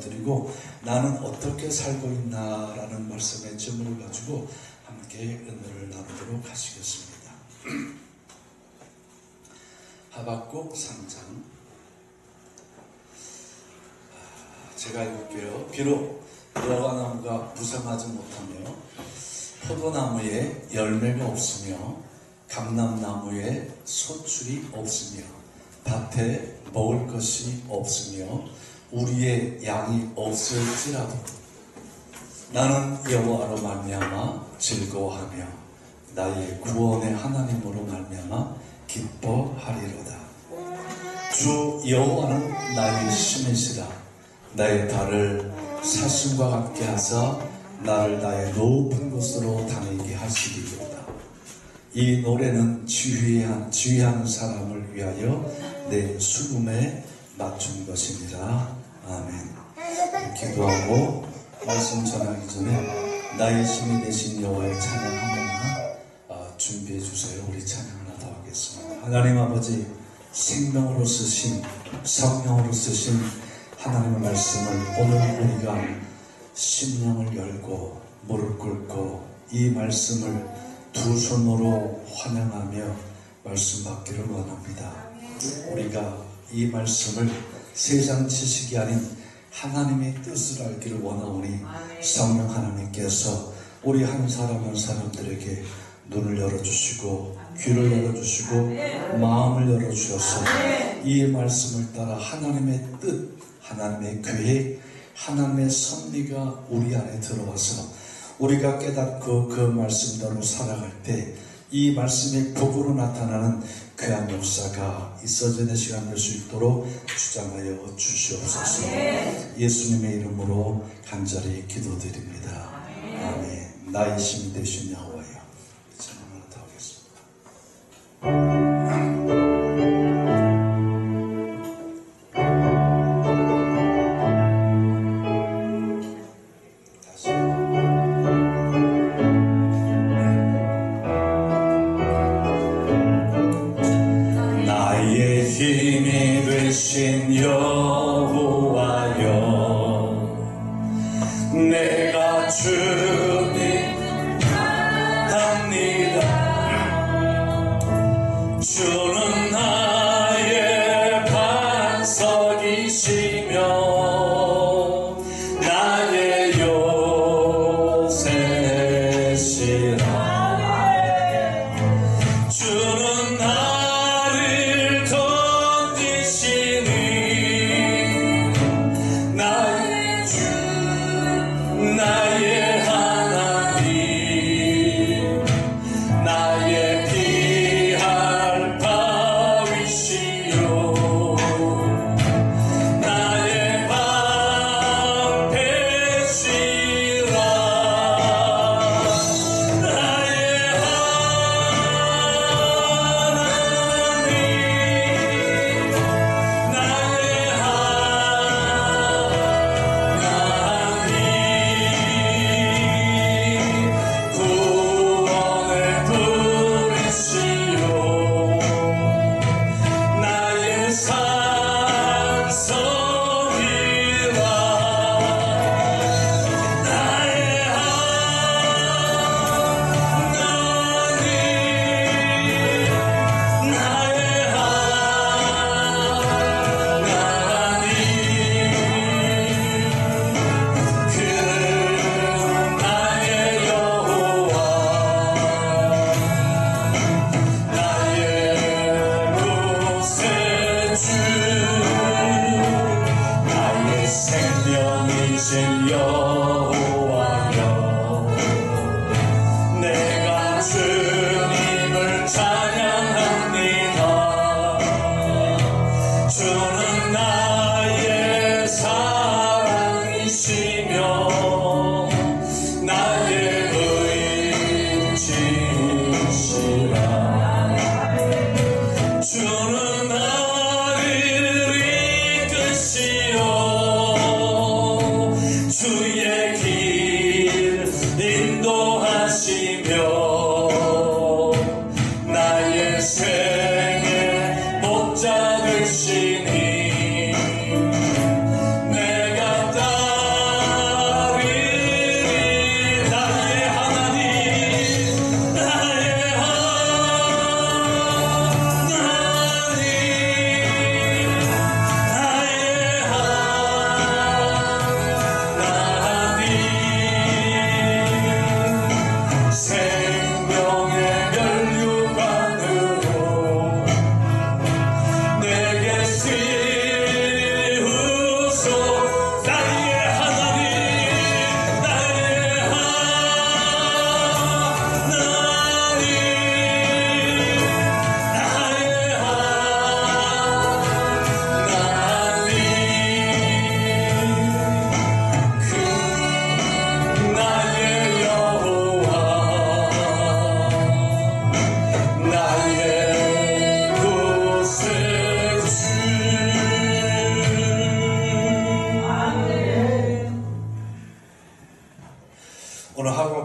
드리고 나는 어떻게 살고 있나라는 말씀의 제목을 가지고 함께 은혜를 나누도록 하시겠습니다. 하박국 3장 제가 읽을게요. 비록 무화과나무가 부성하지 못하며 포도나무에 열매가 없으며 감람나무에 소출이 없으며 밭에 먹을 것이 없으며 우리의 양이 없을지라도 나는 여호와로 말미암아 즐거워하며 나의 구원의 하나님으로 말미암아 기뻐하리로다. 주 여호와는 나의 힘이시라. 나의 발을 사슴과 같게 하사 나를 나의 높은 곳으로 다니게 하시리로다. 이 노래는 지휘하는 사람을 위하여 내 수금에 맞춘 것이니라. 아멘. 기도하고 말씀 전하기 전에 나의 힘이 되신 여호와의 찬양 한 번만 준비해 주세요. 우리 찬양 하나 더 하겠습니다. 하나님 아버지, 생명으로 쓰신 성령으로 쓰신 하나님의 말씀을 오늘 우리가 심령을 열고 무릎 꿇고 이 말씀을 두 손으로 환영하며 말씀 받기를 원합니다. 우리가 이 말씀을 세상 지식이 아닌 하나님의 뜻을 알기를 원하오니 성령 하나님께서 우리 한 사람 한 사람들에게 눈을 열어주시고 귀를 열어주시고 마음을 열어주셔서 이 말씀을 따라 하나님의 뜻, 하나님의 계획, 하나님의 섭리가 우리 안에 들어와서 우리가 깨닫고 그 말씀대로 살아갈 때 이 말씀의 복으로 나타나는 귀한 역사가 있어지는 시간 될 수 있도록 주장하여 주시옵소서. 예수님의 이름으로 간절히 기도드립니다. 아멘. 나의 힘이 되신 여호와여. 이제 하나 더 하겠습니다. 힘이 되신 여호와여, 내가 주님 합니다. 주는 나의 반석이시며 나의 요새시라. 주는 나를 나의 하나님, 나의 피할 바위시요, 나의 방패시라. 나의 하나님, 나의 구원의 불이시요, 나의 산성이라. 나의 하나님, 나의 하나님, 그 나의 여호와, 나의 구세주, 나의 생명이신 여호와여, 내가 주님을 찬양합니다. 주는 나의 사랑이시며 나의 의지시라. 주는 나를 이끄시어 주의 길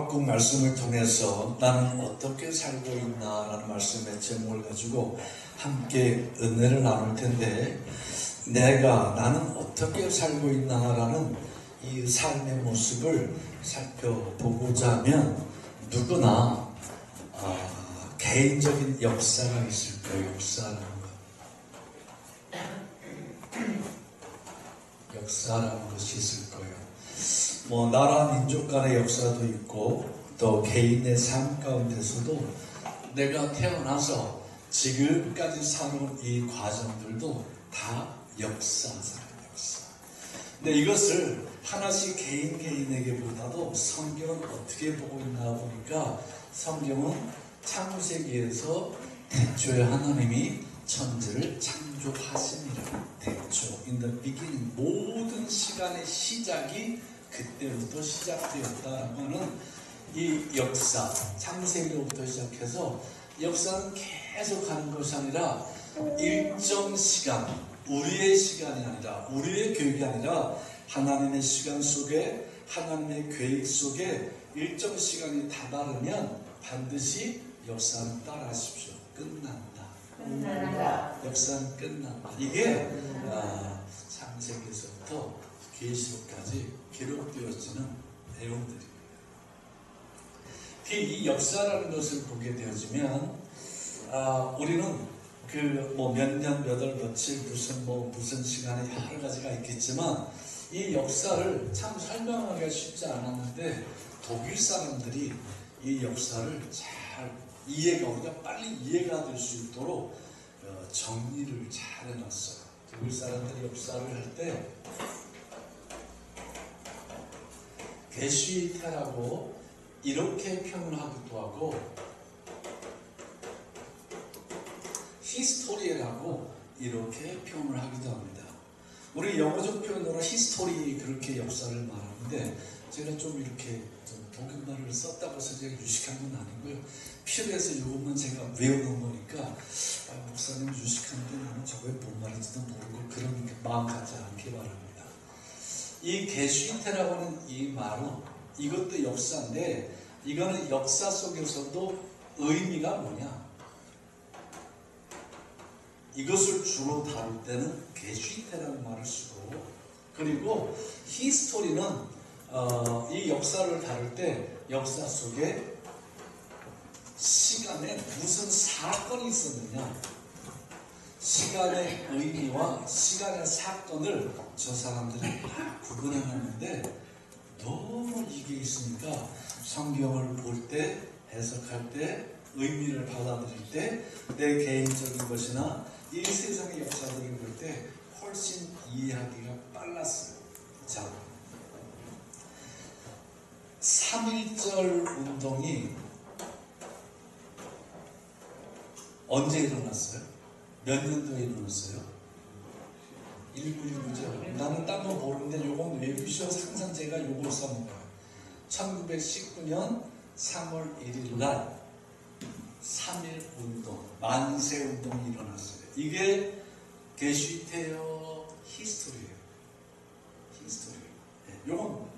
하박국 말씀을 통해서 나는 어떻게 살고 있나라는 말씀의 제목을 가지고 함께 은혜를 나눌 텐데, 나는 어떻게 살고 있나라는 이 삶의 모습을 살펴보고자 하면 누구나 개인적인 역사가 있을 거예요. 역사라는 것. 역사라는 것이 있을 거예요. 뭐 나라 민족 간의 역사도 있고 또 개인의 삶 가운데서도 내가 태어나서 지금까지 살아온 이 과정들도 다 역사잖아요. 역사. 근데 이것을 하나씩 개인에게보다도 성경은 어떻게 보고 있나 보니까, 성경은 창세기에서 태초에 하나님이 천지를 창조하시니라. 태초, in the beginning, 모든 시간의 시작이 그때부터 시작되었다라고 하는 이 역사, 창세기로부터 시작해서 역사는 계속 가는 것이 아니라 일정 시간, 우리의 시간이 아니라, 우리의 계획이 아니라 하나님의 시간 속에, 하나님의 계획 속에 일정 시간이 다다르면 반드시 역사는 따라하십시오. 끝난다. 역사는 끝난다. 이게 창세기에서부터 계시록까지 기록되어지는 내용들입니다. 이 역사라는 것을 보게 되어지면 우리는 몇 년, 몇 월, 며칠, 무슨 시간에 여러 가지가 있겠지만 이 역사를 참 설명하기가 쉽지 않았는데, 독일 사람들이 이 역사를 잘 우리가 빨리 이해가 될 수 있도록 정리를 잘 해놨어요. 독일 사람들이 역사를 할 때 게슈이테라고 이렇게 표현하기도 하고, 히스토리라고 이렇게 표현을 하기도 합니다. 우리 영어적 표현으로 히스토리, 그렇게 역사를 말하는데, 제가 좀 이렇게 독일말을 썼다고 해서 제가 유식한 건 아니고요. 필요해서 이것만 제가 외우는 거니까, 목사님 유식한데 나는 저게 뭔 말인지도 모르고 그런 마음 갖지 않기 바랍니다. 이 게슈이테라고 하는 이 말은, 이것도 역사인데, 이거는 역사 속에서도 의미가 뭐냐? 이것을 주로 다룰 때는 게슈이테라는 말을 쓰고, 그리고 히스토리는 이 역사를 다룰 때 역사 속에 시간에 무슨 사건이 있었느냐, 시간의 의미와 시간의 사건을 저 사람들이 구분해놨는데, 너무 이게 있으니까 성경을 볼 때, 해석할 때, 의미를 받아들일 때 내 개인적인 것이나 이 세상의 역사들을 볼 때 훨씬 이해하기가 빨랐어요. 자, 3.1절 운동이 언제 일어났어요? 몇 년도에 일어났어요? 1919죠. 나는 딴 거 모르는데 요건 외우셔서 항상 제가 요걸 써먹어요. 1919년 3월 1일 날 3.1 운동, 만세 운동이 일어났어요. 이게 게슈이테요, 히스토리예요. 히스토리예요. 요건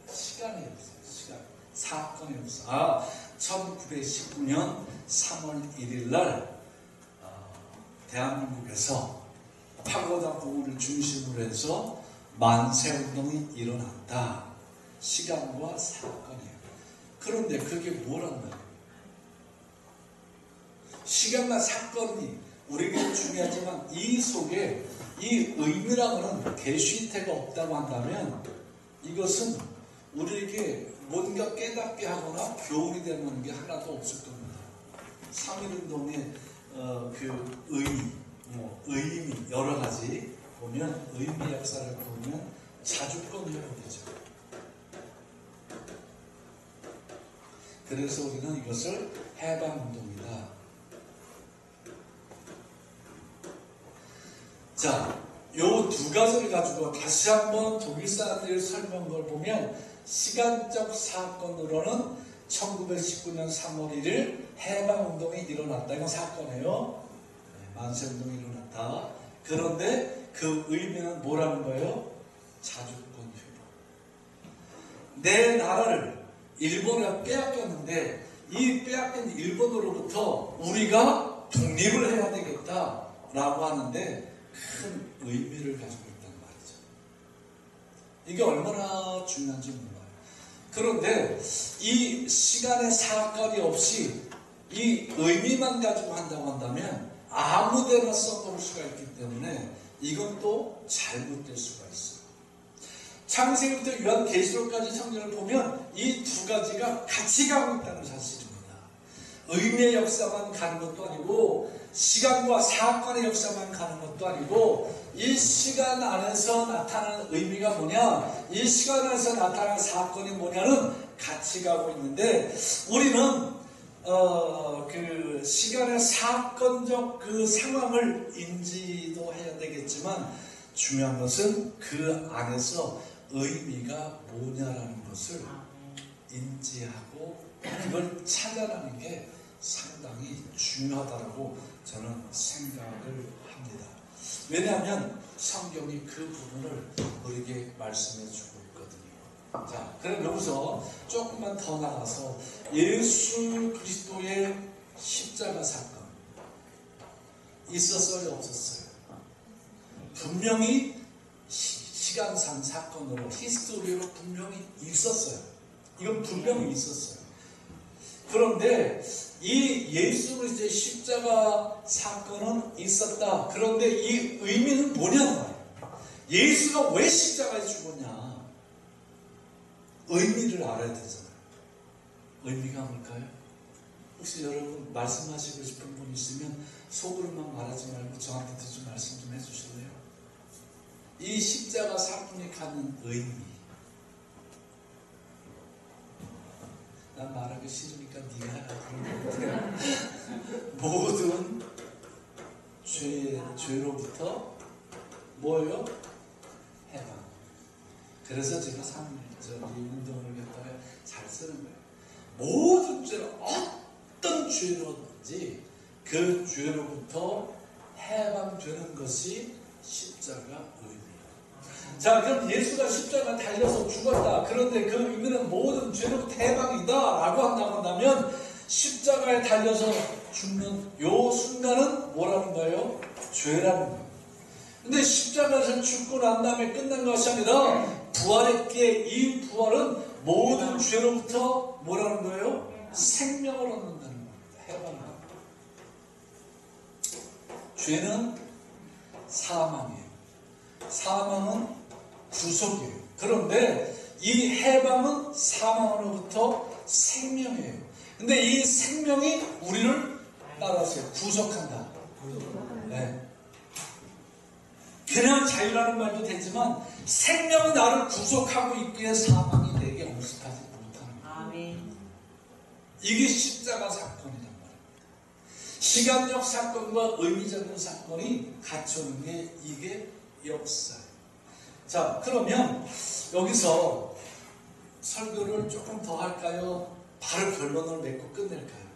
시간이 없어요. 시간. 사건이 없어. 1919년 3월 1일 날 대한민국에서 파고다 부근을 중심으로 해서 만세운동이 일어났다. 시간과 사건이에요. 그런데 그게 뭐란 말이에요? 시간과 사건이 우리에게 중요하지만 이 속에 이 의미라고는 게슈이테가 없다고 한다면, 이것은 우리에게 뭔가 깨닫게 하거나 교훈이 되는 게 하나도 없을 겁니다. 3.1운동의 그 의미, 여러 가지 보면, 의미 역사를 보면 자주권 회복이죠. 그래서 우리는 이것을 해방운동이다. 자, 요 두 가지를 가지고 다시 한번 독일 사람들의 설명을 보면, 시간적 사건으로는 1919년 3월 1일 해방운동이 일어났다. 이건 사건이에요. 만세운동이 일어났다. 그런데 그 의미는 뭐라는 거예요? 자주권 회복. 내 나라를 일본에 빼앗겼는데 이 빼앗긴 일본으로부터 우리가 독립을 해야 되겠다라고 하는데 큰 의미를 가지고 있단 말이죠. 이게 얼마나 중요한지 몰라요. 그런데 이 시간의 사건이 없이 이 의미만 가지고 한다고 한다면 아무데나 써버릴 수가 있기 때문에 이건 또 잘못될 수가 있어요. 창세기부터 요한계시록까지 성경을 보면 이 두 가지가 같이 가고 있다는 사실입니다. 의미의 역사만 가는 것도 아니고 시간과 사건의 역사만 가는 것도 아니고 이 시간 안에서 나타나는 의미가 뭐냐, 이 시간 안에서 나타나는 사건이 뭐냐는 같이 가고 있는데 우리는 그 시간의 사건적 그 상황을 인지도 해야 되겠지만 중요한 것은 그 안에서 의미가 뭐냐라는 것을 인지하고 그걸 찾아내는 게 상당히 중요하다고 저는 생각을 합니다. 왜냐하면 성경이 그 부분을 우리에게 말씀해 주고 있거든요. 자, 그럼 여기서 조금만 더 나가서 예수 그리스도의 십자가 사건 있었어요, 없었어요? 분명히 시간상 사건으로 히스토리로 분명히 있었어요. 이건 분명히 있었어요. 그런데 이 예수 그리스도의 십자가 사건은 있었다. 그런데 이 의미는 뭐냐는 거예요. 예수가 왜 십자가에 죽었냐? 의미를 알아야 되잖아요. 의미가 뭘까요? 혹시 여러분 말씀하시고 싶은 분 있으면 속으로만 말하지 말고 저한테도 좀 말씀 좀 해주실래요? 이 십자가 사건이 갖는 의미. 난 말하기 싫으니까 네가 하라. 모든 죄로부터 뭐예요? 해방. 그래서 제가 이 운동을 갖다가 잘 쓰는 거예요. 모든 죄로, 어떤 죄로든지 그 죄로부터 해방되는 것이 십자가 의미예요. 자, 그럼 예수가 십자가 달려서 죽었다. 그런데 그 의미는 모든 죄로부터 해방이다 라고 한다면 십자가에 달려서 죽는 요 순간은 뭐라는 거예요? 죄라는 거예요. 근데 십자가에서 죽고 난 다음에 끝난 것이 아니라 부활했기에 이 부활은 모든 죄로부터 뭐라는 거예요? 생명을 얻는다는 겁니다. 해방을. 죄는 사망이에요. 사망은 구속이에요. 그런데 이 해방은 사망으로부터 생명이에요. 근데 이 생명이 우리를 따라서요. 구속한다. 네. 그냥 자유라는 말도 되지만 생명은 나를 구속하고 있기에 사망이 내게 엄습하지 못하는 거예요. 아멘. 이게 십자가 사건이란 말입니다. 시간적 사건과 의미적인 사건이 갖춰오는 게 이게 역사예요. 자, 그러면 여기서 설교를 조금 더 할까요? 바로 결론을 맺고 끝낼까요?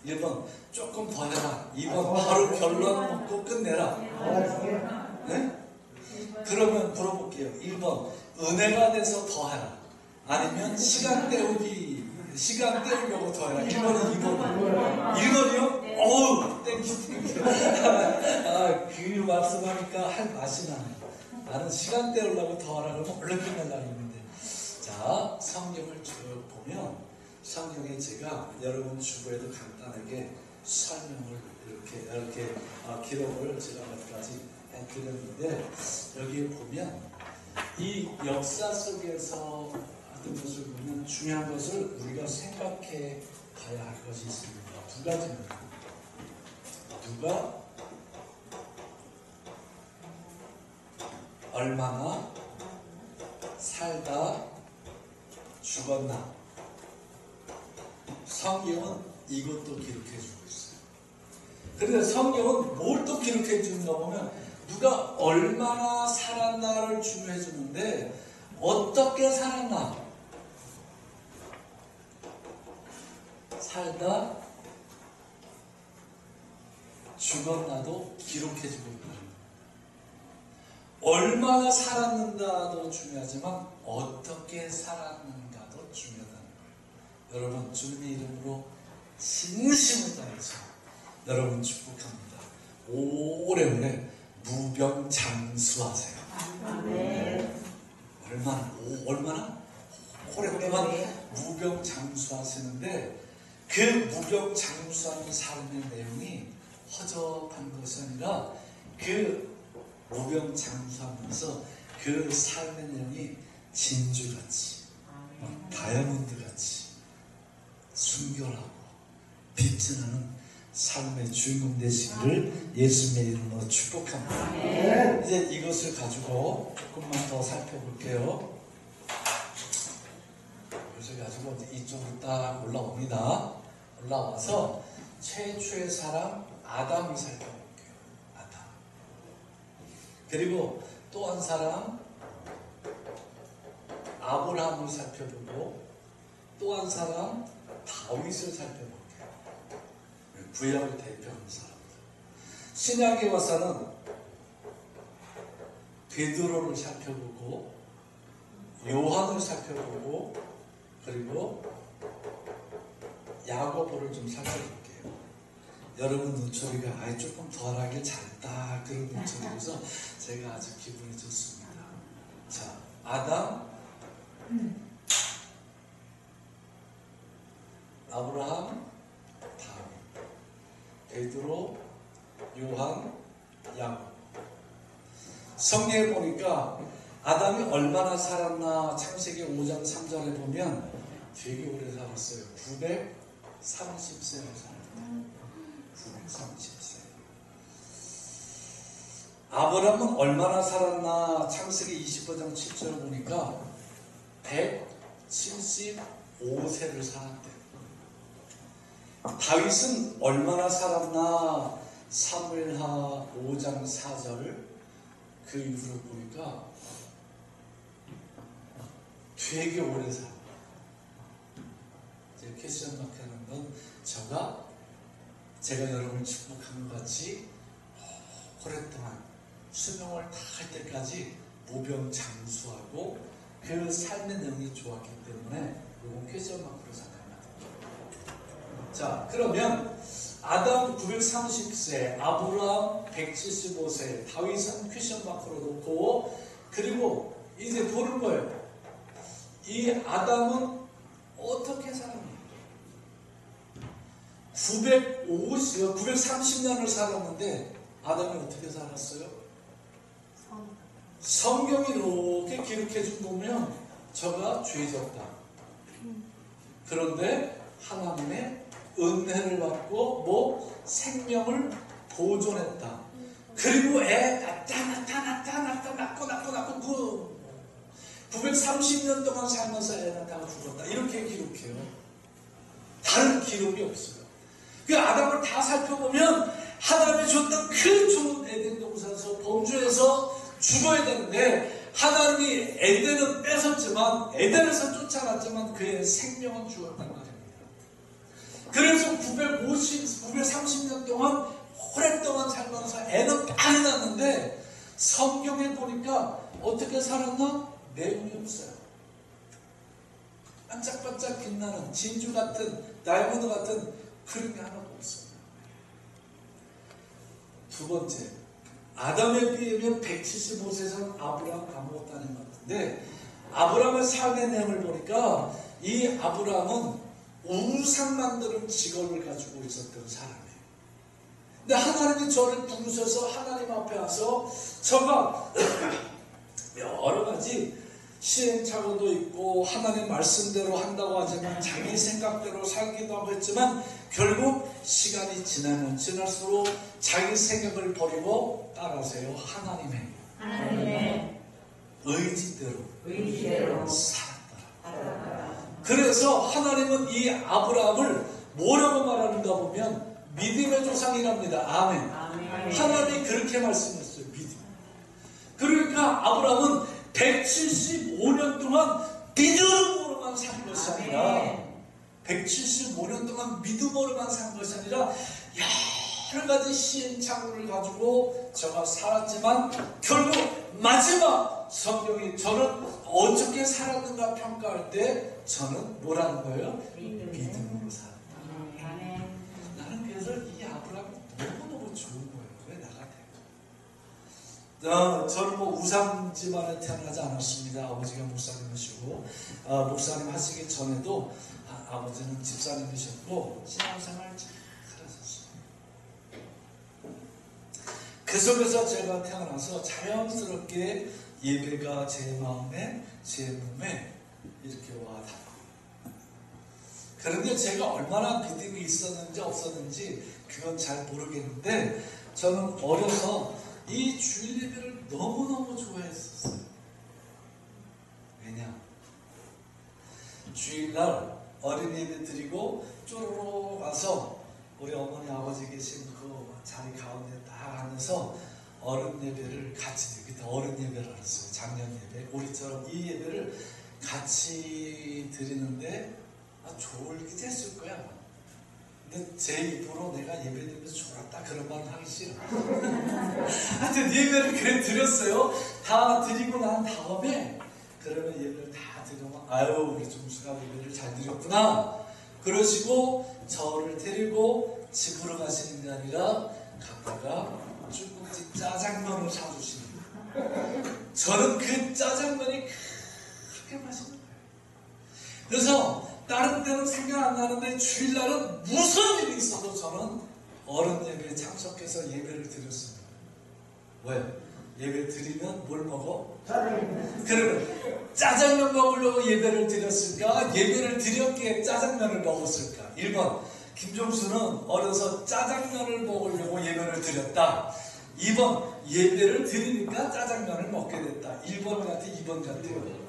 1번 조금 더 해라. 2번 바로 결론 먹고 끝내라. 네? 그러면 물어볼게요. 1번 은혜가 돼서 더 해라. 아니면 시간 때우려고 더 해라. 1번은 2번은 1번이요? 어우 땡큐. 그 말씀하니까 할 맛이 나네. 나는 시간 때우려고 더 하라 그러면 얼른 끝날라 했는데. 자, 성경을 쭉 보면 성경에 제가 여러분 주보에도 간단하게 설명을 이렇게 기록을 제가 몇 가지 해드렸는데, 여기에 보면 이 역사 속에서 어떤 것을 보면 중요한 것을 우리가 생각해 봐야 할 것이 있습니다. 두 가지입니다. 누가 얼마나 살다 죽었나. 성경은 이것도 기록해 주고 있어요. 그런데 성경은 뭘 또 기록해 주는가 보면 누가 얼마나 살았나를 중요해 주는데 어떻게 살았나. 살다 죽었나도 기록해 주고 있다. 얼마나 살았는가도 중요하지만 어떻게 살았는가도 중요하다는 거예요. 여러분 주님의 이름으로 진심을 다해서 여러분 축복합니다. 오래오래 무병장수하세요. 얼마나 오래오래만 무병장수하시는데 그 무병장수하는 삶의 내용이 허접한 것이 아니라 그 무병장수하면서 그 삶의 내용이 진주같이 다이아몬드같이 순결하고 빛이 나는 삶의 주인공 되시기를 예수님의 이름으로 축복합니다. 이제 이것을 가지고 조금만 더 살펴볼게요. 이것을 가지고 이쪽으로 딱 올라옵니다. 올라와서 최초의 사람 아담을 살펴볼게요. 아담. 그리고 또 한 사람 아브라함을 살펴보고 또 한 사람 다윗을 살펴볼게요. 구약을 대표하는 사람들. 신약에 와서는 베드로를 살펴보고 요한을 살펴보고 그리고 야고보를 좀 살펴볼게요. 여러분 눈초리가 조금 덜하게 잘했다 그런 눈초리여서 제가 아주 기분이 좋습니다. 자, 아담, 아브라함, 다윗, 베드로, 요한, 야고보. 성경에 보니까 아담이 얼마나 살았나 창세기 5장 3절에 보면 되게 오래 살았어요. 930세를 살았다. 930세. 아브라함은 얼마나 살았나 창세기 25장 7절에 보니까 175세를 살았대. 다윗은 얼마나 살았나 사무엘하 5장 4절 그 이후로 보니까 되게 오래 살았다. 퀘스천 마크하는 건 제가 여러분을 축복한 것 같이 오랫동안 수명을 다 할 때까지 무병장수하고 그 삶의 내용이 좋았기 때문에 이건 퀘스천 마크로 생각합니다. 자, 그러면 아담 930세, 아브라함 175세, 다윗은 퀘스천 마크로 놓고 그리고 이제 보는 거예요. 이 아담은 어떻게 살았냐? 930년을 살았는데 아담이 어떻게 살았어요? 성경이 이렇게 기록해 준 보면 저가 죄졌다. 그런데 하나님의 은혜를 받고 생명을 보존했다. 그리고 애 낳고 930년 동안 살면서 애 낳다가 죽었다. 이렇게 기록해요. 다른 기록이 없어요. 그 아담을 다 살펴보면 하나님이 줬던 그 좋은 에덴 동산에서 범죄해서 죽어야 되는데 하나님이 에덴은 뺏었지만 에덴에서 쫓아갔지만 그의 생명은 죽었단 말입니다. 그래서 930년 동안 오랫동안 살면서 애는 많이 낳는데 성경에 보니까 어떻게 살았나? 내용이 없어요. 반짝반짝 빛나는 진주 같은 다이아몬드 같은 그런 게 하나도 없어요. 두 번째, 아담에 비하면 175세에서는 아브라함 아무것도 아닌 것 같은데 아브라함의 삶의 내용을 보니까 이 아브라함은 우상 만드는 직업을 가지고 있었던 사람이에요. 근데 하나님이 저를 부르셔서 하나님 앞에 와서 저가 여러 가지 시행착오도 있고 하나님 말씀대로 한다고 하지만 자기 생각대로 살기도 하고 했지만 결국 시간이 지나면 지날수록 자기 생각을 버리고 따라서요 하나님의 의지대로 살았다. 그래서 하나님은 이 아브라함을 뭐라고 말하는가 보면 믿음의 조상이랍니다. 아멘. 하나님이 그렇게 말씀했어요. 믿음. 그러니까 아브라함은 175년 동안 믿음으로만 산 것이 아니라 175년 동안 믿음으로만 산 것이 아니라 여러 가지 시행착오를 가지고 저가 살았지만 결국 마지막 성경이 저는 어떻게 살았는가 평가할 때 저는 뭐라는 거예요? 믿음으로 살았다. 나는 그래서 이 아브라함이 너무너무 좋은 거예요. 왜 나가 되고. 저는 뭐 우상 집안에 태어나지 않았습니다. 아버지가 목사님이시고 목사님 하시기 전에도 아버지는 집사님이셨고 신앙생활 잘 하셨어요. 그 속에서 제가 태어나서 자연스럽게 예배가 제 마음에 제 몸에 이렇게 와 닿아요. 그런데 제가 얼마나 믿음이 있었는지 없었는지 그건 잘 모르겠는데 저는 어려서 이 주일 예배를 너무너무 좋아했었어요. 왜냐? 주일날 어린 예배 드리고 쪼르르 와서 우리 어머니 아버지 계신 그 자리 가운데 딱 앉아서 어른 예배를 같이 드리고, 그때 어른 예배를 알았어요. 작년 예배. 우리처럼 이 예배를 같이 드리는데 졸기도 했을 거야. 근데 제 입으로 내가 예배 드리면서 졸았다 그런 말은 하기 싫어. 하여튼 예배를 그래 드렸어요. 다 드리고 난 다음에 그러면 예배를 다 드리면 아유 우리 종수가 예배를 잘 드렸구나 그러시고 저를 데리고 집으로 가시는 게 아니라 갔다가 중국집 짜장면을 사주시는 거예요. 저는 그 짜장면이 그렇게 맛있는 거예요. 그래서 다른 때는 생각 안 나는데 주일날은 무슨 일이 있어도 저는 어른 예배에 참석해서 예배를 드렸습니다. 왜? 예배 드리면 뭘 먹어? 그러면 짜장면 먹으려고 예배를 드렸을까? 예배를 드렸기에 짜장면을 먹었을까? 1번 김종수는 어려서 짜장면을 먹으려고 예배를 드렸다. 2번 예배를 드리니까 짜장면을 먹게 됐다. 1번 같아 2번 같아요. 2번.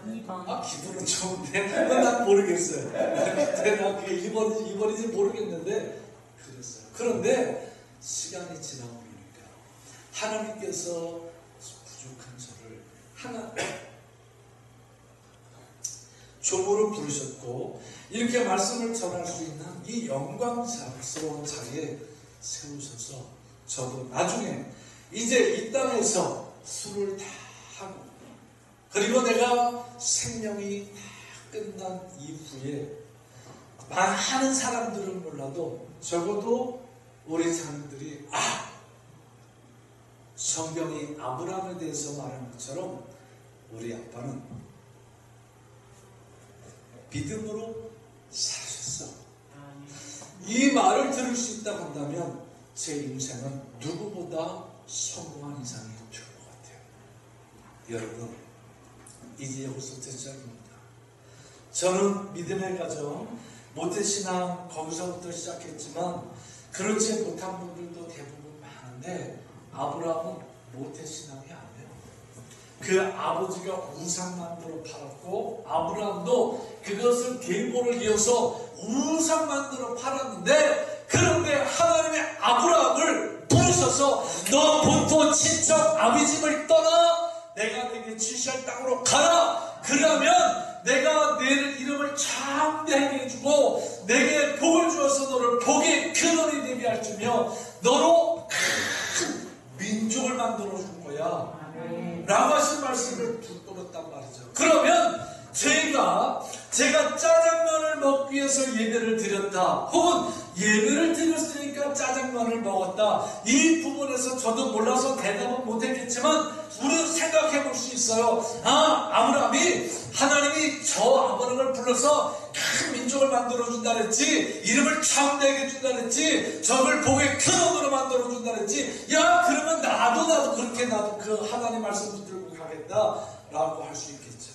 기분은 좋은데 난 모르겠어요. 그때 나 그게 1번인지 2번인지 모르겠는데 그랬어요. 그런데 시간이 지나고 보니까 하나님께서 부족한 저를 하나 종으로 부르셨고 이렇게 말씀을 전할 수 있는 이 영광스러운 자리에 세우셔서 저도 나중에 이제 이 땅에서 술을 다 하고 그리고 내가 생명이 다 끝난 이후에 많은 사람들은 몰라도 적어도 우리 자녀들이 성경이 아브라함에 대해서 말한 것처럼 우리 아빠는 믿음으로 사셨어. 이 말을 들을 수 있다고 한다면 제 인생은 누구보다 성공한 인생이 될 것 같아요. 여러분 이제 여기서부터 시작입니다. 저는 믿음의 가정 모태신앙 거기서부터 시작했지만 그렇지 못한 분들도 대부분 많은데 아브라함은 모태신앙이 아니에요. 그 아버지가 우상 만들어 팔았고 아브라함도 그것을 계보를 이어서 우상 만들어 팔았는데 그런데 하나님의 아브라함을 부르셔서 너 본토 친척 아비 집을 떠나 내가 내게 지시할 땅으로 가라. 그러면 내가 내 이름을 창대하게 해주고 내게 복을 주어서 너를 복의 근원이 되게 할 주며 너로 큰 민족을 만들어 줄 거야 라고 하신 말씀을 붙들었단 말이죠. 그러면 제가 짜장면을 먹기 위해서 예배를 드렸다 혹은 예배를 드렸으니까 짜장면을 먹었다 이 부분에서 저도 몰라서 대답은 못했겠지만 우리는 생각해 볼 수 있어요. 아브라함이 하나님이 저 아브라함을 불러서 큰 민족을 만들어 준다 그랬지 이름을 창대하게 준다 그랬지 적을 복의 근원으로 만들어 준다 그랬지 야 그러면 나도 그렇게 나도 그 하나님 말씀 붙들고 가겠다 라고 할 수 있겠죠.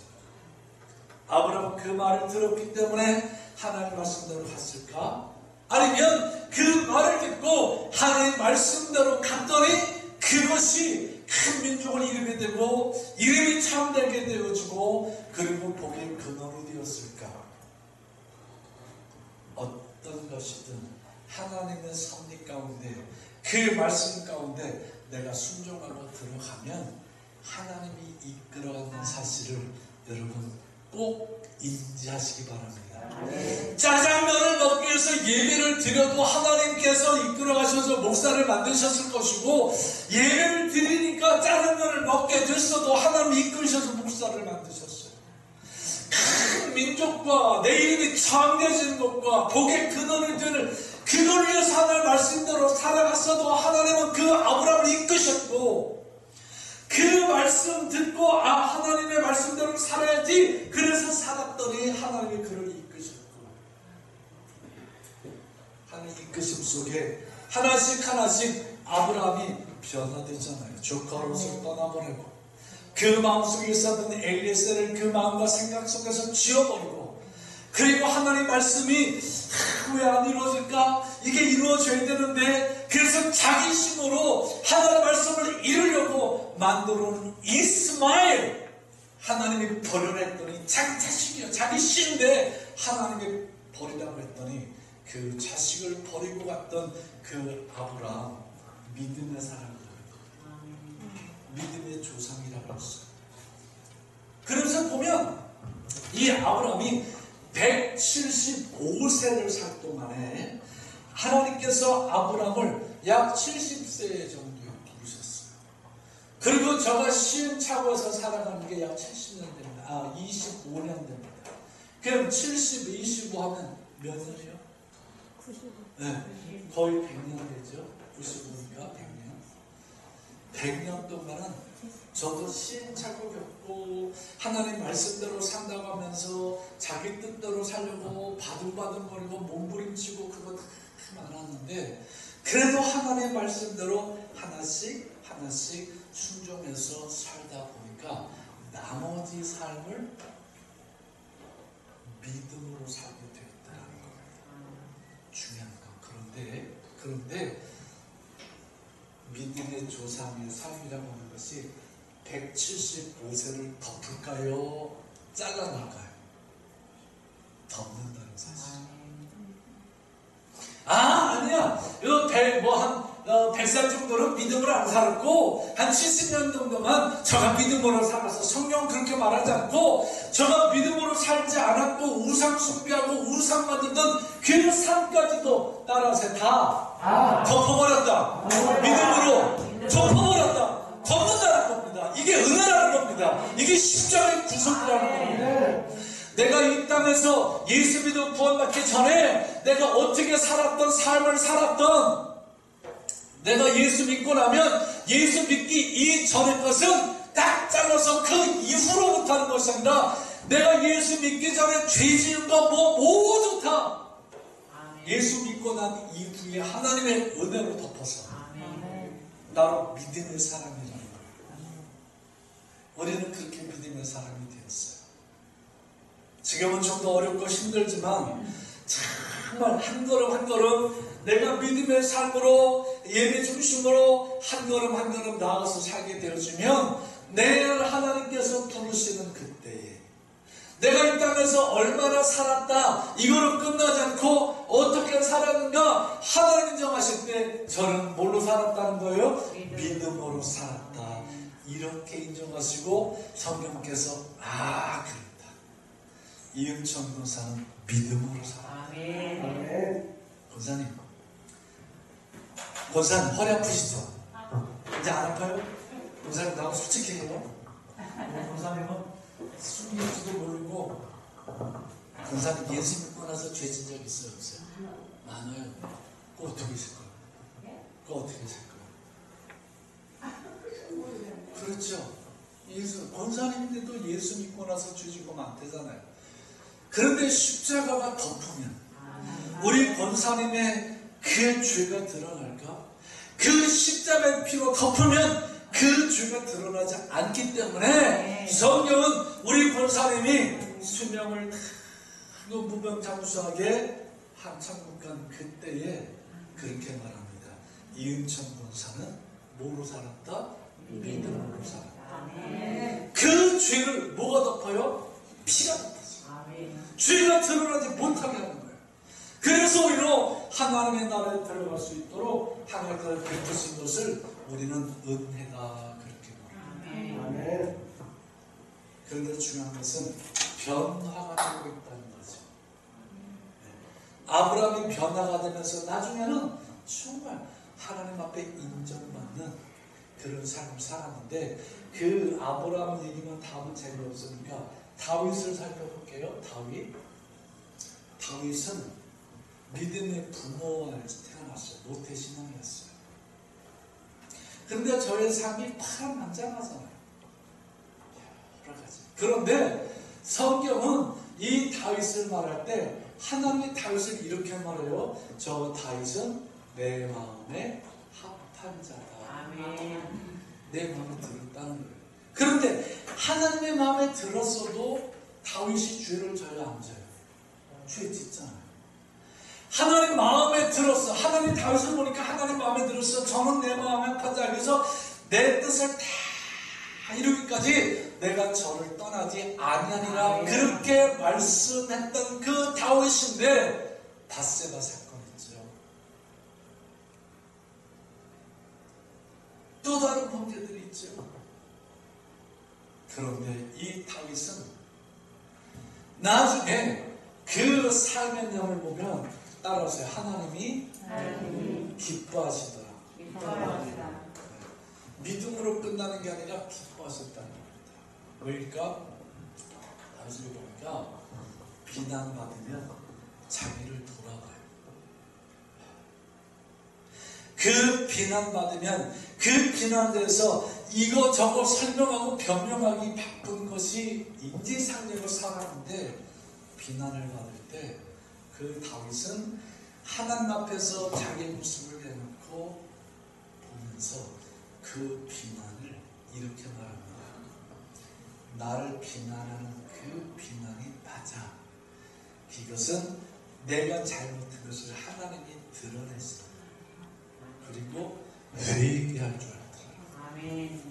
아브라함은 그 말을 들었기 때문에 하나님 말씀대로 갔을까? 아니면 그 말을 듣고 하나님 말씀대로 갔더니 그것이 큰 민족을 이루게 되고 이름이 참되게 되어지고 그리고 복의 근원이 되었을까? 어떤 것이든 하나님의 섭리 가운데 그 말씀 가운데 내가 순종하고 들어가면 하나님이 이끌어가는 사실을 여러분 꼭 인지하시기 바랍니다. 짜장면을 먹기 위해서 예배를 드려도 하나님께서 이끌어가셔서 목사를 만드셨을 것이고 예배를 드리니까 짜장면을 먹게 됐어도 하나님이 이끌으셔서 목사를 만드셨어요. 민족과 내 이름이 창대해지는 것과 복의 근원이 되는 그걸 위해서 하나님의 말씀대로 살아갔어도 하나님은 그 아브라함을 이끄셨고 그 말씀 듣고 하나님의 말씀대로 살아야지 그래서 살았더니 하나님이 그를 이끄셨고 하나님 이끄심 속에 하나씩 아브라함이 변화되잖아요. 조카로서 떠나보내고 그 마음속에 있었던 엘리에셀을 그 마음과 생각 속에서 지워버리고 그리고 하나님의 말씀이 왜 안 이루어질까? 이게 이루어져야 되는데 그래서 자기 힘으로 하나님의 말씀을 이루려고 만들어놓은 이스마엘 하나님이 버려라 했더니 자기 자식이요 자기 씨인데 하나님이 버리라고 했더니 그 자식을 버리고 갔던 그 아브라함 믿음의 사람이라고 믿음의 조상이라고 했어요. 그래서 보면 이 아브라함이 175세를 살 동안에 하나님께서 아브라함을 약 70세 정도에 부르셨어요. 그리고 저가 시행착오에서 살아가는 게 약 70년 됩니다. 25년 됩니다. 그럼 70, 25 하면 몇 년이요? 95. 네, 거의 100년 되죠. 95니까 100년. 100년 동안은 저도 시행착오 겪고 하나님 말씀대로 산다고 하면서 자기 뜻대로 살려고 바둥바둥거리고 몸부림치고 그거 다 많았는데 그래도 하나님의 말씀대로 하나씩 순종해서 살다 보니까 나머지 삶을 믿음으로 살게 되었다는 겁니다. 중요한 건 그런데 믿음의 조상의 삶이라고 하는 것이 175세를 덮을까요? 잘라낼까요? 덮는다는 사실. 아니야. 100살 정도는 믿음으로 안 살았고 한 70년 정도만 저가 믿음으로 살아서 성경 그렇게 말하지 않고 저가 믿음으로 살지 않았고 우상 숭배하고 우상 만들던 그 삶까지도 따라서 다 덮어버렸다. 믿음으로 덮어버렸다. 덮는다는 겁니다. 이게 은혜라는 겁니다. 이게 십자가의 구속이라는 겁니다. 내가 이 땅에서 예수 믿어 구원받기 전에 내가 어떻게 살았던 삶을 살았던 내가 예수 믿고 나면 예수 믿기 이전의 것은 딱 잘라서 그 이후로부터 하는 것이 아니라 내가 예수 믿기 전에 죄 지은 거 모두 다 예수 믿고 난 이후에 하나님의 은혜로 덮어서 나로 믿음의 사람이라는 거예요. 우리는 그렇게 믿음의 사람이 되었어요. 지금은 좀 더 어렵고 힘들지만 정말 한 걸음 한 걸음 내가 믿음의 삶으로 예배 중심으로 한 걸음 나아가서 살게 되어지면 내일 하나님께서 부르시는 그때에 내가 이 땅에서 얼마나 살았다 이거로 끝나지 않고 어떻게 살았는가 하나님 정하실 때 저는 뭘로 살았다는 거예요? 믿음으로 살았다 이렇게 인정하시고 성경께서 그랬다 이은천 권사는 믿음으로 살았다. 권사님 허리 아프시죠? 이제 안 아파요? 권사님 나하고 솔직히 해요. 권사님은 숨길지도 모르고 권사님 예수 믿고 나서 죄진 적 있어요? 없어요? 많아요. 그거 어떻게 하실 거예요? 그거 어떻게 하실 거예요? 그렇죠. 권사님인데도 예수 믿고 나서 죄진 거 많대잖아요. 그런데 십자가가 덮으면 우리 권사님의 그 죄가 드러날까? 그 십자가의 피로 덮으면 그 죄가 드러나지 않기 때문에 성경은 우리 권사님이 수명을 무병장수하게 한창국 간 그때에 그렇게 말합니다. 이은천 권사는 뭐로 살았다? 믿음으로 살았다. 그 죄를 뭐가 덮어요? 피가 덮어요. 죄가 드러나지 못하게 하는 거예요. 그래서 우리로 하나님의 나라에 들어갈 수 있도록 하나님께서 베푸신 것을 우리는 은혜다 그렇게 말합니다. 그런데 중요한 것은 변화가 되고 있다는 거죠. 아브라함이 변화가 되면서 나중에는 정말 하나님 앞에 인정받는 그런 삶을 살았는데 그 아브라함 얘기만 다 하면 재미없으니까 다윗을 살펴볼게요. 다윗은 믿음의 부모에서 태어났어요. 모태신앙이었어요. 그런데 저의 삶이 파란만장하잖아요. 여러 가지. 그런데 성경은 이 다윗을 말할 때 하나님이 다윗을 이렇게 말해요. 저 다윗은 내 마음에 합한 자다. 아멘. 내 마음에 들었다는 거예요. 그런데 하나님의 마음에 들었어도 다윗이 죄를 져요, 안 져요? 죄 짓잖아요. 하나님 마음에 들었어. 하나님 다윗을 보니까 하나님 마음에 들었어. 저는 내 마음에 합한 자. 그래서 내 뜻을 다 이루기까지 내가 저를 떠나지 아니하니라. 그렇게 말씀했던 그 다윗인데 밧세바 사건 있죠. 또 다른 범죄들이 있죠. 그런데 이 다윗은 나중에 그 삶의 내용을 보면 따라오세요. 하나님이 기뻐하시더라. 믿음으로 끝나는 게 아니라 기뻐하셨다는 겁니다. 왜일까? 다윗을 보니까 비난받으면 자기를 돌아봐요. 그 비난받으면 그 비난대에서 이거 저거 설명하고 변명하기 바쁜 것이 인지상정으로 살았는데 비난을 받을 때 그 다윗은 하나님 앞에서 자기 모습을 내놓고 보면서 그 비난을 이렇게 말합니다. 나를 비난하는 그 비난이 맞아. 이것은 내가 잘못한 것을 하나님이 드러냈어. 그리고 회개할 줄 알더라. 아멘.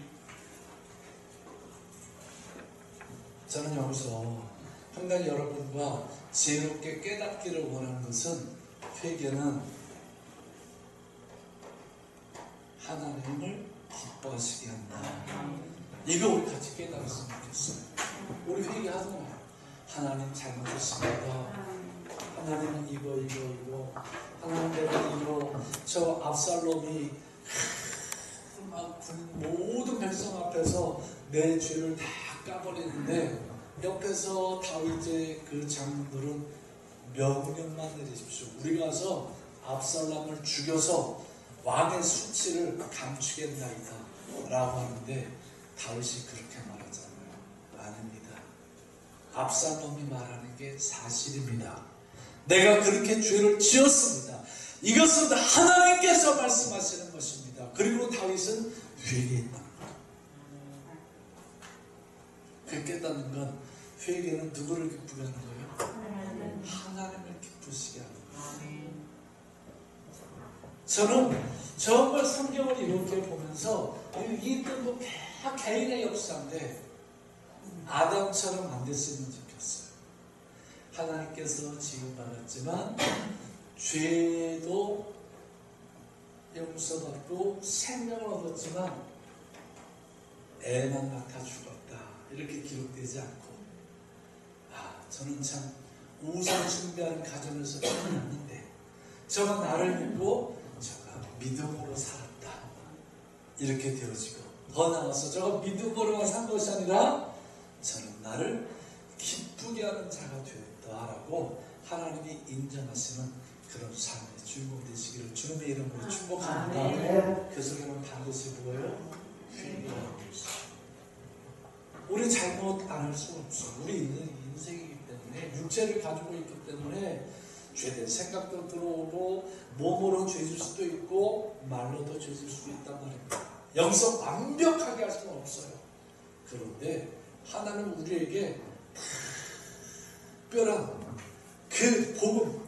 저는 여기서 한가지 여러분과 지혜롭게 깨닫기를 원하는 것은 회개는 하나님을 기뻐하시게 한다. 이거 우리 같이 깨달았으면 좋겠어요. 우리 회개하잖아요. 하나님 잘못했습니다. 하나님은 이거 하나님 내가 이거 저 압살롬이 막 모든 백성 앞에서 내 죄를 다 까버리는데 옆에서 다윗의 그 장로들은 명령만 내리십시오. 우리 가서 압살롬을 죽여서 왕의 수치를 감추겠나이다 라고 하는데 다윗이 그렇게 말하잖아요. 아닙니다. 압살롬이 말하는 게 사실입니다. 내가 그렇게 죄를 지었습니다. 이것은 하나님께서 말씀하시는 것입니다. 그리고 다윗은 회개했다. 그 깨닫는 건 회개는 누구를 기쁘게 하는 거예요? 하나님을 기쁘시게 하는 거예요. 저는 정말 성경을 이렇게 보면서 이 뜻도 개인의 역사인데 아담처럼 안 됐으면 좋겠어요. 하나님께서 지음받았지만 죄도 용서받고 생명을 얻었지만 애만 낳다 죽었다. 이렇게 기록되지 않고 저는 참 우상 숭배하는 가정에서 태어났는데 저가 나를 믿고 저가 믿음으로 살았다. 이렇게 되어지고 더 나아가서 저가 믿음으로만 산 것이 아니라 저는 나를 기쁘게 하는 자가 되었다라고 하나님이 인정하시는 그런 삶의 주인공 되시기를 주님의 이름으로 축복합니다. 그 속에는 반드시 뭐예요? 회개하고 있어요. 우리 잘못 안 할 수가 없어요. 우리 인생이기 때문에 육체를 가지고 있기 때문에 죄된 생각도 들어오고 몸으로 죄질 수도 있고 말로도 죄질 수도 있단 말입니다. 여기서 완벽하게 할 수는 없어요. 그런데 하나님은 우리에게 특별한 그 복음,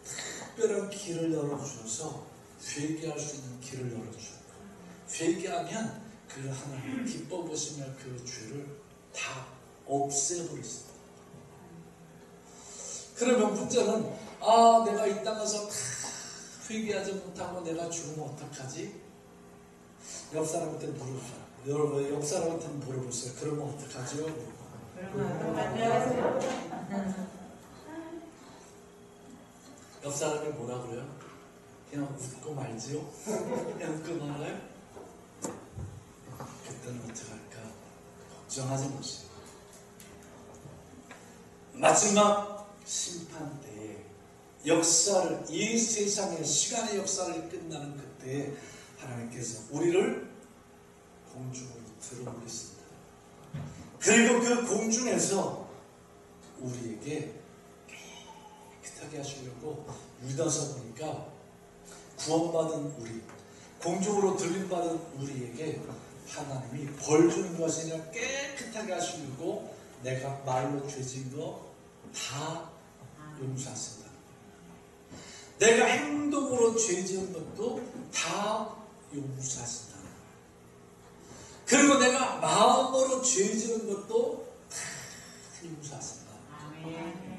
특별한 길을 열어주셔서 회개할 수 있는 길을 열어주셨고 회개하면 그 하나님 기뻐 보시며 그 죄를 다 없애버리십니다. 그러면 문제는 내가 이 땅에서 다 회개하지 못하고 내가 죽으면 어떡하지? 옆 사람한테 물어보세요. 여러분 옆 사람한테 물어보세요. 그러면 어떡하죠? 옆 사람이 뭐라 그래요? 그냥 웃고 말지요? 그냥 웃고 말아요? 그때는 어떡할까? 걱정하지 마세요. 마지막 심판 때에 역사를, 이 세상의 시간의 역사를 끝나는 그때에 하나님께서 우리를 공중으로 들어올리십니다. 그리고 그 공중에서 우리에게 깨끗하게 하시려고 믿어서 보니까 구원받은 우리, 공중으로 들림받은 우리에게 하나님이 벌 주는 것이 아니라 깨끗하게 하시려고 내가 말로 죄진 거 다 용서하신다. 내가 행동으로 죄 지은 것도 다 용서하신다. 그리고 내가 마음으로 죄 지은 것도 다 용서하신다.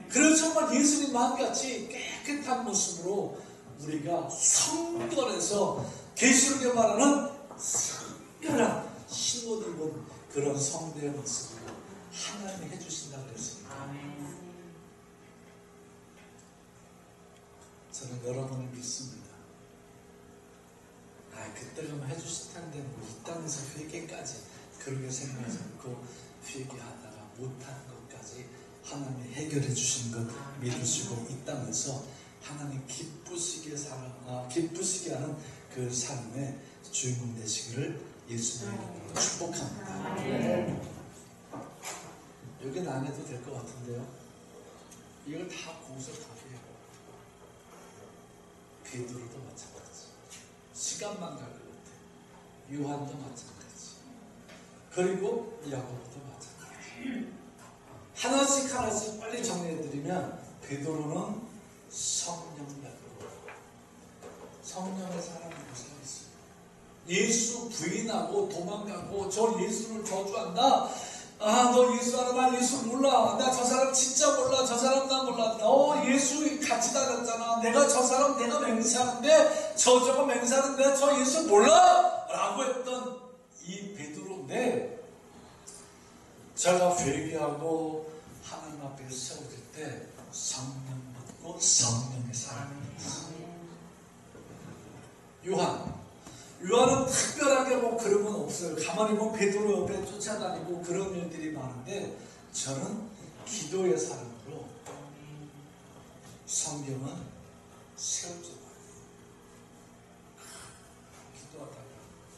그래서 정말 예수님 마음같이 깨끗한 모습으로 우리가 성전에서 계시록에 말하는 성결한 신옷 입은 그런 성대의 모습으로 하나님이 해주신다고 그랬습니다. 저는 여러분을 믿습니다. 그때가만 해주실 텐데 뭐 이 땅에서 회개까지 그렇게 생각하지 않고 회개하다가 못하는 것까지 하나님이 해결해 주시는 것 믿으시고 이 땅에서 하나님 기쁘시게 하는 그 삶의 주인공 되시기를 예수님의 이름으로 축복합니다. 여기는 안 해도 될 것 같은데요. 이걸 다 공서 답이에요. 베드로도 마찬가지. 시간만 갈 것 같아. 요한도 마찬가지. 그리고 야고보도 마찬가지. 하나씩 빨리 정리해드리면 베드로는 성령받고 성령의 사람으로 살았어요. 예수 부인하고 도망가고 저 예수를 저주한다. 너 예수 알아? 나 예수 몰라. 나 저 사람 진짜 몰라. 저 사람 나 몰라. 너 예수 같이 다녔잖아. 내가 저 사람 내가 맹세하는데 저거 맹세하는데 저 예수 몰라? 라고 했던 이 베드로인데 제가 회개하고 하나님 앞에 세워질 때 성령 받고 성령의 사람이었어요. 요한은 특별하게 뭐 그런 건 없어요. 가만히 보면 베드로 옆에 쫓아다니고 그런 일들이 많은데 저는 기도의 사람으로 성경은 세워져요. 기도하다가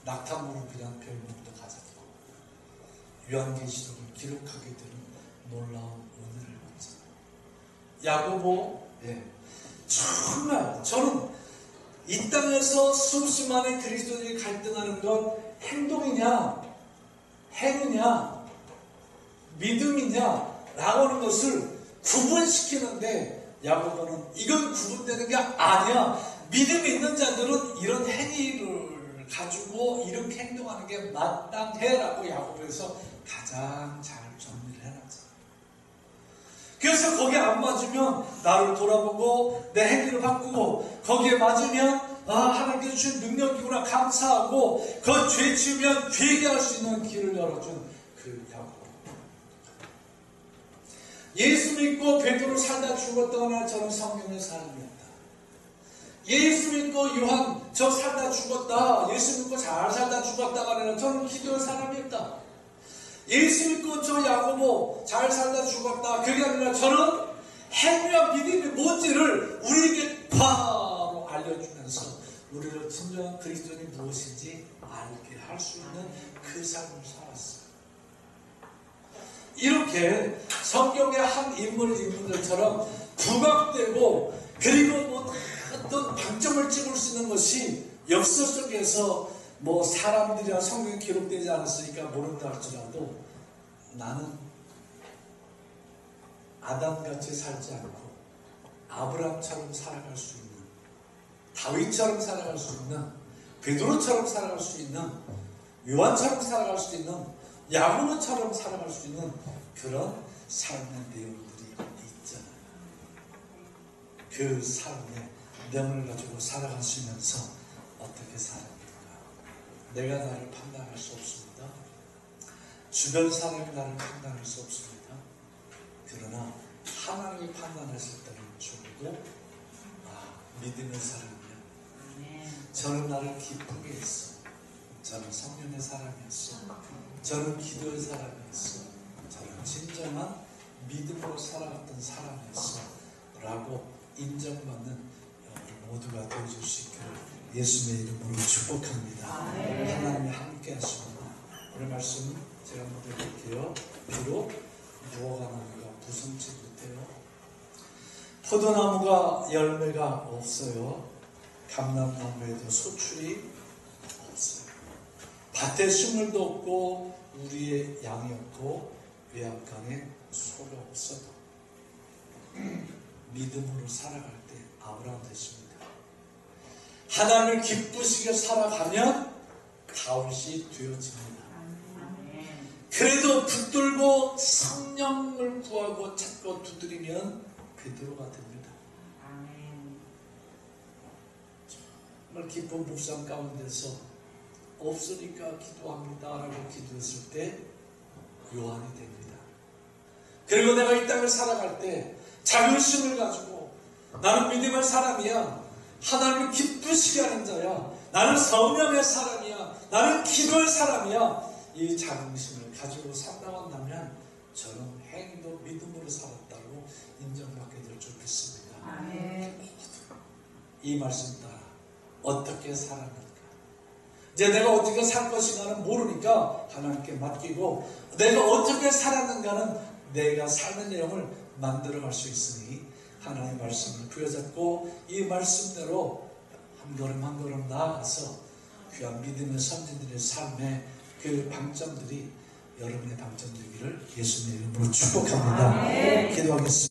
낙타무릎이라는 별명도 가졌고 요한계시록을 기록하게 되는 놀라운 은혜를 받잖아요. 야고보, 정말 저는 이 땅에서 수많은 그리스도인이 갈등하는 건 행동이냐, 행위냐, 믿음이냐 라고 하는 것을 구분시키는데 야고보는 이건 구분되는 게 아니야. 믿음이 있는 자들은 이런 행위를 가지고 이렇게 행동하는 게 마땅해 라고 야고보에서 가장 잘 정리를 해놨잖아. 그래서 거기에 안 맞으면 나를 돌아보고 내 행위를 바꾸고 거기에 맞으면 하나님께서 주신 능력이구나 감사하고 그 죄 지으면 회개할 수 있는 길을 열어준 그 야고보. 예수 믿고 베드로 살다 죽었다거나 저는 성경의 사람이었다. 예수 믿고 요한 저 살다 죽었다. 예수 믿고 잘 살다 죽었다거나 저는 기도의 사람이었다. 예수 믿고 저 야고보 잘 살다 죽었다. 그게 아니라 저는 행위와 믿음이 뭔지를 우리에게 바로 알려주면서 우리를 진정한 그리스도인이 무엇인지 알게 할 수 있는 그 삶을 살았어요. 이렇게 성경의 한 인물들처럼 부각되고 그리고 뭐 어떤 방점을 찍을 수 있는 것이 역사 속에서 뭐 사람들이랑 성경에 기록되지 않았으니까 모른다 할지라도 나는 아담같이 살지 않고 아브라함처럼 살아갈 수 있는, 다윗처럼 살아갈 수 있는, 베드로처럼 살아갈 수 있는, 요한처럼 살아갈 수 있는, 야고보처럼 살아갈 수 있는 그런 삶의 내용들이 있잖아요. 그 삶의 내용을 가지고 살아가시면서 어떻게 살아갑니까? 내가 나를 판단할 수 없습니다. 주변 사람이 나를 판단할 수 없습니다. 그러나 하나님이 판단하실 때는 주고 믿음의 사람이야. 저는 나를 기쁘게 했어. 저는 성령의 사람이었어. 저는 기도의 사람이었어. 저는 진정한 믿음으로 살아갔던 사람이었어 라고 인정받는 우리 모두가 되어줄 수 있기를 예수님의 이름으로 축복합니다. 하나님이 함께 하십니다. 오늘 말씀 제가 한번 드릴게요. 비록 무화과 나무가 부성치 못해요. 포도나무가 열매가 없어요. 감람나무에도 소출이 없어요. 밭에 식물도 없고 우리의 양이 없고 외양간에 소가 없어도 믿음으로 살아갈 때 아브라함 되십니다. 하나님을 기쁘시게 살아가면 다윗이 되어집니다. 그래도 붙들고 성령을 구하고 찾고 두드리면 베드로가 됩니다. 정말 기쁜 묵상 가운데서 없으니까 기도합니다 라고 기도했을 때 요한이 됩니다. 그리고 내가 이 땅을 살아갈 때 자긍심을 가지고 나는 믿음의 사람이야, 하나님을 기쁘시게 하는 자야, 나는 성령의 사람이야, 나는 기도의 사람이야, 이 자긍심을 가지고 살아간다면 저는 행도 믿음으로 살았다고 인정받게 될 줄 믿습니다. 이 말씀 따라 어떻게 살아갈까? 이제 내가 어떻게 살 것인가는 모르니까 하나님께 맡기고, 내가 어떻게 살았는가는 내가 사는 내용을 만들어갈 수 있으니 하나님의 말씀을 부여잡고 이 말씀대로 한 걸음 한 걸음 나아가서 귀한 믿음의 선진들의 삶의 그 방점들이 여러분의 방점 되기를 예수님의 이름으로 축복합니다. 기도하겠습니다.